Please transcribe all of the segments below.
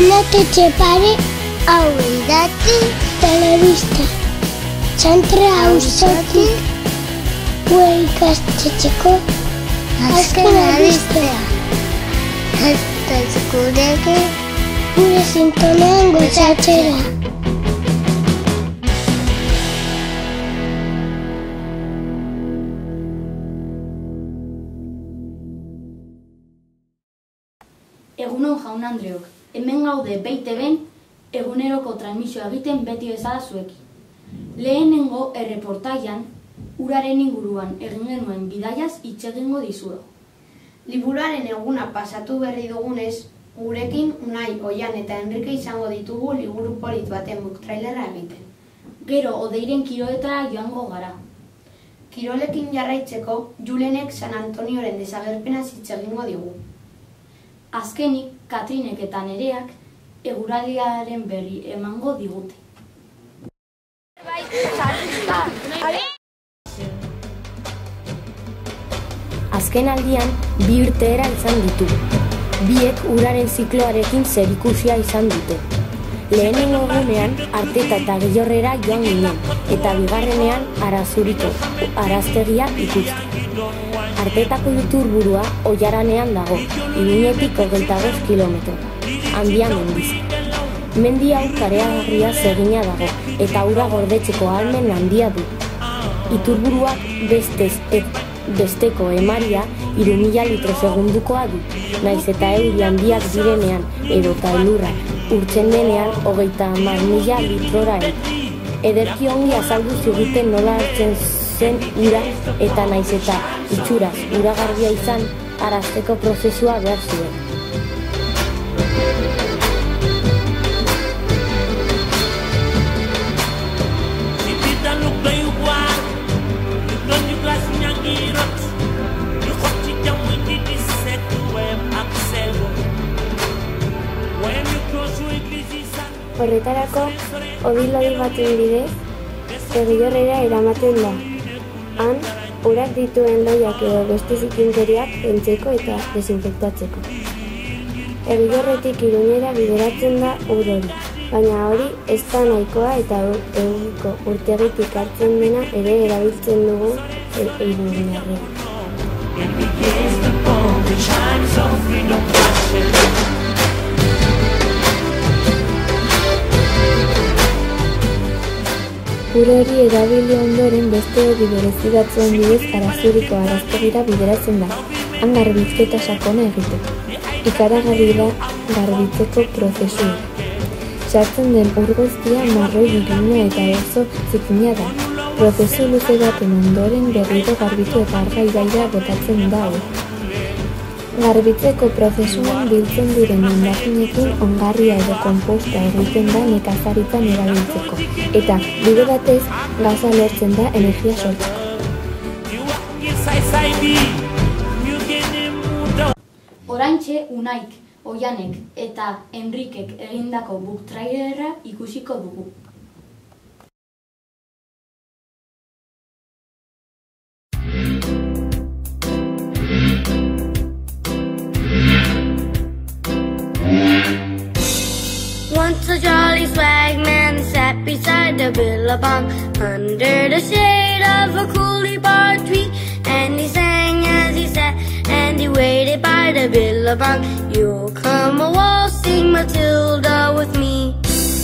Natetxe pare hau idati telebista. Txantra auzotik gure ikastetxeko azken albistea. Eta gurekin gure sintonean gozatzera. Egunon jaun Andreok, hemen gaude BEITB-en eguneroko transmisioa egiten beti bezala zuekin. Lehenengo erreportaian uraren inguruan egin genuen bidaiaz hitz egingo dizuegu. Liburuaren eguna pasatu berri dugunez, gurekin Unai, Oian eta Enrike izango ditugu liburu polit baten book trailerra egiten. Gero odeiren kiroletara joango gara. Kirolekin jarraitzeko, Julenek San Antonioren desagerpenaz hitz egingo digu. Azkenik, Katrinek eta Nereak eguraldiaren berri emango digute. Azken aldian, bi irteera izan ditugu. Biek uraren zikloarekin zerikusia izan dute. Lehenengo egunean, Arteta eta Gillorrera joan ginen, eta bigarrenean Arazuriko araztegia ikusten. Artetako iturburua Ollaranean dago, Iruñetik 25 kilometro, handia mendiz. Mendi hau kareagarria zegina dago, eta ura gordetzeko ahalmen handia du. Iturburuak besteko emaria 3.000 litro segundukoa du, naiz eta euri handiak direnean edota elurra urtzen denean 30.000 litrora Ederki ongi azaldu ziguten nola hartzen zen ura eta naiz eta itxuraz uragarbia izan arazteko prozesua behar zuen. Horretarako, odil baten bidez, Gillorrera eramaten da. Han, urak dituen loiak edo beste zikinkeriak kentzeko eta desinfektatzeko. Gillorretik Iruñera bideratzen da ur hori, baina hori ez da nahikoa eta egungo urtegitik hartzen dena ere erabiltzen dugu Iruñarrean. Ur hori erabili ondoren beste hori berezi batzuen bidez Arazuriko araztegira bideratzen da, han garbiketa sakona egiteko. Ikaragarri da garbitzeko prozesua. Sartzen den ur guztia marroi birina eta oso zikina da. Prozesu luze baten ondoren berriro garbitu eta arga ibaira botatzen da hor. Garbitzeko prozesuan biltzen diren hondakinekin ongarria edo konposta egiten da nekazaritzan erabiltzeko, eta bide batez gaza lortzen da energia sortzeko. Oraintxe Unaik, Oianek eta Enrikek egindako book trailerra ikusiko dugu. Once a jolly swagman sat beside the billabong under the shade of a coolie bar tree, and he sang as he sat and he waited by the billabong. You'll come a waltzing Matilda with me.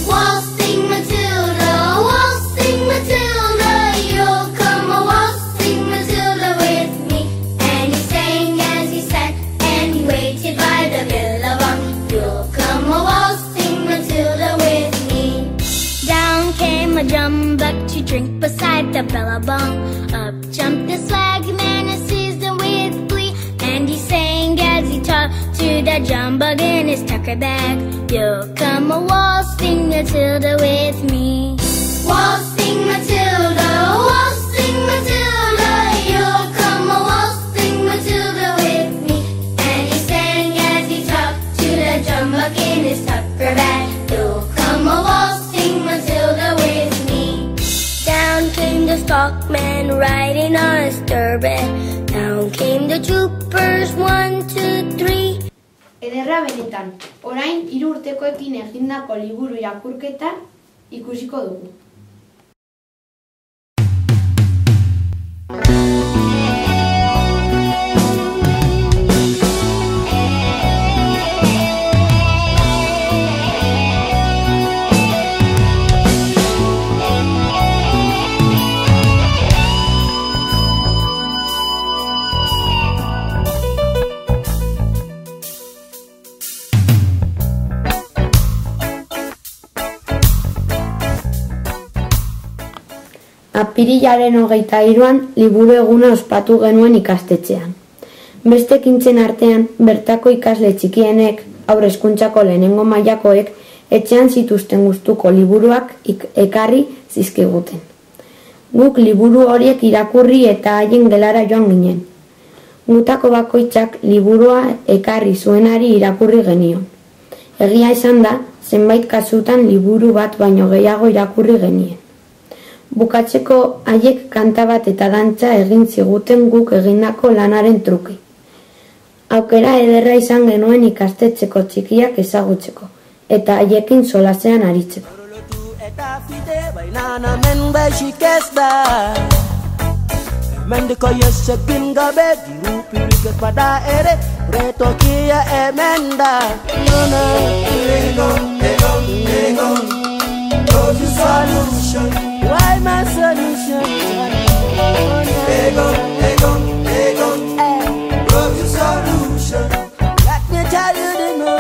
Waltzing Matilda, waltzing Matilda, you'll come a waltzing Matilda with me. And he sang as he sat and he waited by the billabong. You'll come a waltzing Matilda with me. Down came a jumbuck to drink beside the billabong. Up jumped the swagman and seized him with glee, and he sang as he talked to the jumbuck in his tucker bag. You'll come a waltzing Matilda with me. Waltzing Matilda, waltzing Matilda, you'll come a waltzing Matilda with me. And he sang as he talked to the jumbuck in his tucker bag. You'll come a waltzing Matilda with me. Down came the stockman riding on his thoroughbred. Down came the troopers, 1, 2, 3. Ederra benetan, orain 3 urtekoekin egindako liburu irakurketa ikusiko dugu. Apirilaren 23an liburu eguna ospatu genuen ikastetxean. Beste ekintzen artean, bertako ikasle txikienek, haur hezkuntzako lehenengo mailakoek, etxean zituzten gustuko liburuak ekarri zizkiguten. Guk liburu horiek irakurri eta haien gelara joan ginen. Gutako bakoitzak liburua ekarri zuenari irakurri genion. Egia esan da, zenbait kasutan liburu bat baino gehiago irakurri genien. Bukatzeko haiek kanta bat eta dantza egin ziguten guk egindako lanaren truke. Aukera ederra izan genuen ikastetxeko txikiak ezagutzeko, eta haiekin solasean aritzeko. Why my solution? Egon, love your solution. Let me tell you the no.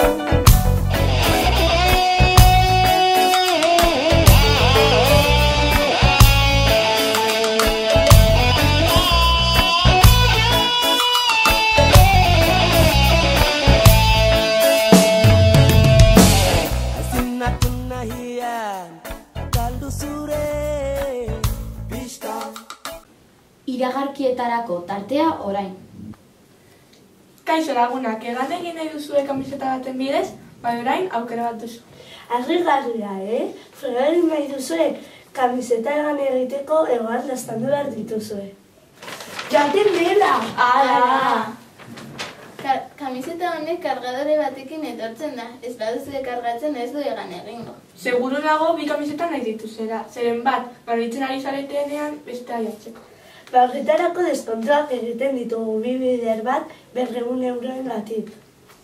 Iragarkietarako tartea orain. Kaixo lagunak, egan egin nahi duzue kamiseta baten bidez, bai orain aukera bat duzu. Argi-garria, Fregari nahi duzue kamiseta egan egiteko egoan lastandu behar dituzue. Jaten dela! Ala! Kamiseta honek kargadore batekin etortzen da, ez baduzue kargatzen ez du egan egingo. Seguru nago bi kamiseta nahi dituzera, zeren bat, garbitzen ari zaretenean beste aiatzeko. Horretarako deskontuak egiten ditugu bi bider bat 200 euroen gatik.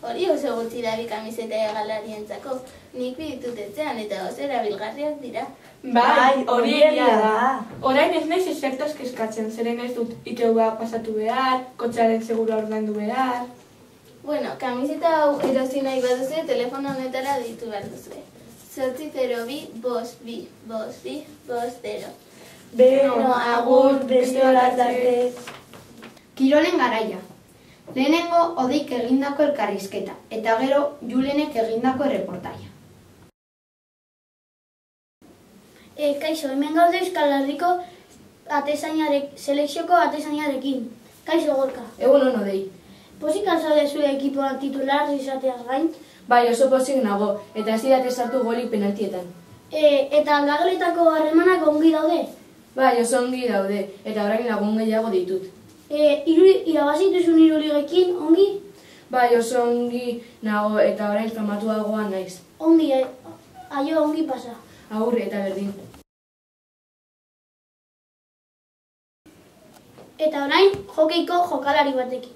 Hori oso gutxi da bi kamiseta egalarientzako, nik ditut etxean eta oso erabilgarriak dira. Bai, hori egia da. Orain ez naiz ezertaz kezkatzen, zeren ez dut ITV pasatu behar, kotxearen segura ordaindu behar. Bueno, kamiseta hau erosi nahi baduzue, telefono honetara ditu behar duzue. 802-22-52-50. Beno, agur, beste horat arte. Kirolen garaia. Lehenengo Odeik egindako elkarrizketa, eta gero Julenek egindako erreportaia. Kaixo, hemen gaude Euskal Herriko selekzioko atezainarekin. Kaixo, Gorka. Egun hon Odei. Pozik alzaude zure ekipoan titular izateaz gain? Bai, oso pozik nago, eta ez didate sartu golik penaltietan. Eta aldageletako harremanak ongi daude? Bai, oso ongi daude, eta orain lagun gehiago ditut. Irabazituzun iruligekin ongi? Bai, oso ongi nago, eta orain famatuagoa naiz. Ongi, aio ongi pasa. Agur eta berdin. Eta orain, hokeiko jokalari batekin.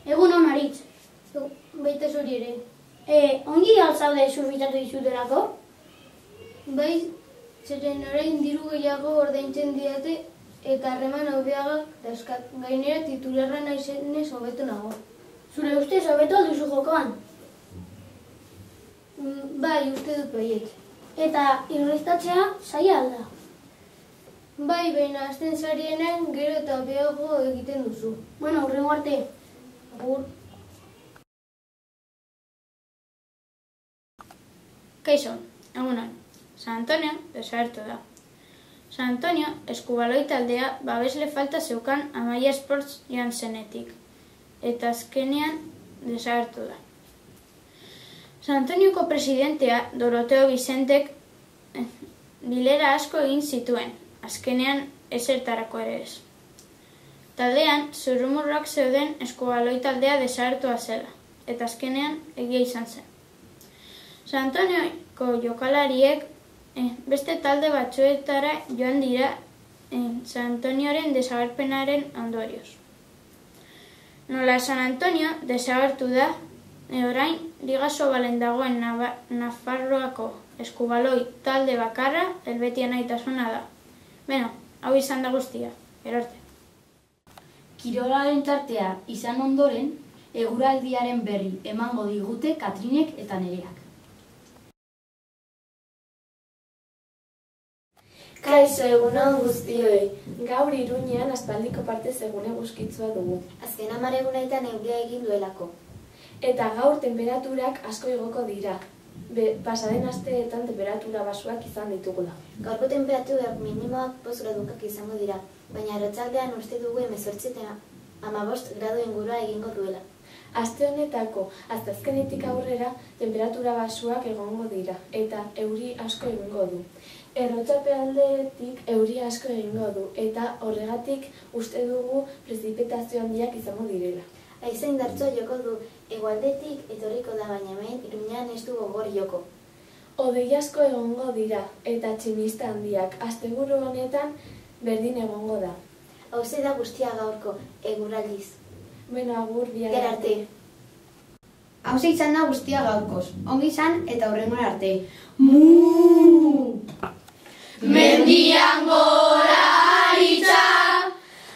Egun hon Aritz. Baita zuri ere. Ongi alzaude zurbitatu dizutelako? Bai, zeren orain diru gehiago ordaintzen diate eta harreman hobeagak dauzkat. Gainera titularra naizenez hobeto nago. Zure ustez hobeto duzu jokoan? Bai, uste dut baiet. Eta irristatzea zaila alda? Bai, baina azten zarienan gero eta hobeago egiten duzu. Bueno, hurrengo arte. Agur. Kaixo, egunon. San Antonio desagertu da. San Antonio eskubaloi taldea babesle falta zeukan Amaia Sports joan zenetik. Eta azkenean desagertu da. San Antonioko presidentea Doroteo Vicentek bilera asko egin zituen, azkenean ezertarako ere ez. Taldean, zurrumurrak zeuden eskubaloi taldea desagertua zela. eta azkenean egia izan zen. San Antonioko jokalariek beste talde batzuetara joan dira San Antonioren desagerpenaren ondorioz. Nola San Antonio desagertu da, orain Liga Sobalen dagoen Nafarroako eskubaloi talde bakarra Helvetia Naitasuna da. Beno, hau izan da guztia, gero arte. Kirolaren tartea izan ondoren, eguraldiaren berri emango digute Katrinek eta Nereak. Kaixo egunon guztioi, gaur Iruñean aspaldiko partez egune buskitzua dugu. Azken 10 egunetan euria egin duelako. Eta gaur temperaturak asko igoko dira. Pasaden asteetan temperatura basuak izan ditugula. Gaurko temperaturak minimoak 5 gradukak izango dira, baina arratsaldean uste dugu 18 eta 15 gradu ingurua egingo duela. Aste honetako asteazkenetik aurrera temperatura basuak egongo dira eta euri asko egingo du. Errotxapealdetik euri asko egingo du eta horregatik uste dugu prezipitazio handiak izango direla. Haize indartsua joko du, hegoaldetik etorriko da baina hemen Iruñean ez du gogor joko. Hodei asko egongo dira eta tximista handiak asteburu honetan berdin egongo da. Hauze da guztia gaurko, eguraldiz. Beno, agur, bihar arte. Hauze izan da guztia gaurkoz, ongi izan eta hurrengora arte. Mendian gora aritza,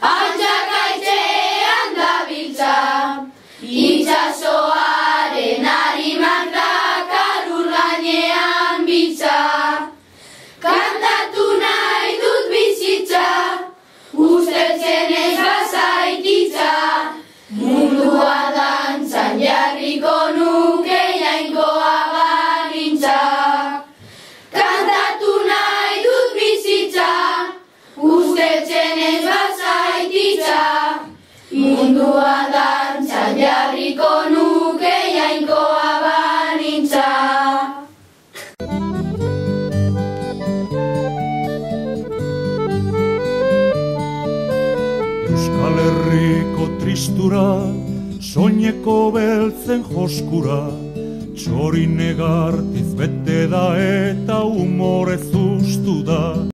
hautsak aitzean dabiltza, itxasoaren arimak dakar ur gainean bitza. Kantatu nahi dut bizitza, usteltzen ez bazaititza, mundua dantzan jarriko nuke jainkoa bagintza. Kantatu nahi dut bizitza, usteltzen ez bazaititza, mundua dantzan jarriko nuke jainkoa bagintza. Euskal Herriko tristura, soineko beltzen joskura, txori negartiz bete da eta humorez ustu da.